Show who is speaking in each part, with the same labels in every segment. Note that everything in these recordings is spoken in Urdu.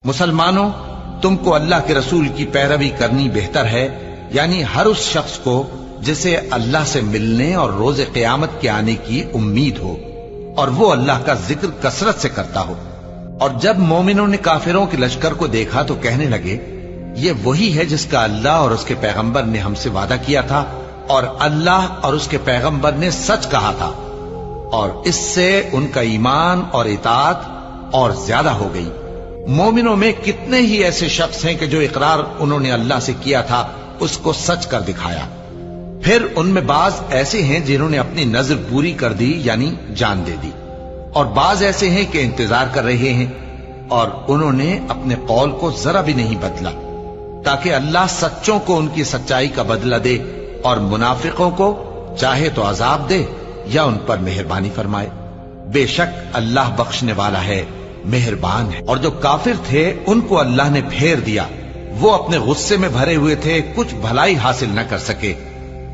Speaker 1: مسلمانوں، تم کو اللہ کے رسول کی پیروی کرنی بہتر ہے، یعنی ہر اس شخص کو جسے اللہ سے ملنے اور روز قیامت کے آنے کی امید ہو اور وہ اللہ کا ذکر کثرت سے کرتا ہو۔ اور جب مومنوں نے کافروں کے لشکر کو دیکھا تو کہنے لگے، یہ وہی ہے جس کا اللہ اور اس کے پیغمبر نے ہم سے وعدہ کیا تھا، اور اللہ اور اس کے پیغمبر نے سچ کہا تھا، اور اس سے ان کا ایمان اور اطاعت اور زیادہ ہو گئی۔ مومنوں میں کتنے ہی ایسے شخص ہیں کہ جو اقرار انہوں نے اللہ سے کیا تھا اس کو سچ کر دکھایا۔ پھر ان میں بعض ایسے ہیں جنہوں نے اپنی نظر پوری کر دی، یعنی جان دے دی، اور بعض ایسے ہیں کہ انتظار کر رہے ہیں، اور انہوں نے اپنے قول کو ذرا بھی نہیں بدلا، تاکہ اللہ سچوں کو ان کی سچائی کا بدلہ دے اور منافقوں کو چاہے تو عذاب دے یا ان پر مہربانی فرمائے۔ بے شک اللہ بخشنے والا ہے، مہربان ہے۔ اور جو کافر تھے ان کو اللہ نے پھیر دیا، وہ اپنے غصے میں بھرے ہوئے تھے، کچھ بھلائی حاصل نہ کر سکے،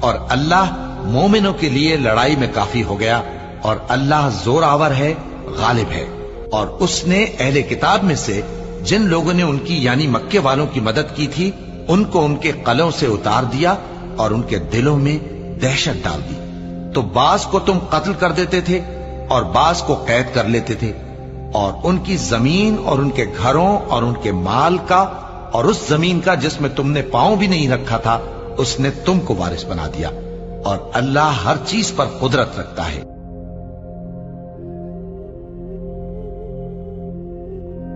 Speaker 1: اور اللہ مومنوں کے لیے لڑائی میں کافی ہو گیا، اور اللہ زور آور ہے، غالب ہے۔ اور اس نے اہل کتاب میں سے جن لوگوں نے ان کی یعنی مکے والوں کی مدد کی تھی ان کو ان کے قلعوں سے اتار دیا اور ان کے دلوں میں دہشت ڈال دی۔ تو بعض کو تم قتل کر دیتے تھے اور بعض کو قید کر لیتے تھے، اور ان کی زمین اور ان کے گھروں اور ان کے مال کا اور اس زمین کا جس میں تم نے پاؤں بھی نہیں رکھا تھا اس نے تم کو وارث بنا دیا، اور اللہ ہر چیز پر قدرت رکھتا ہے۔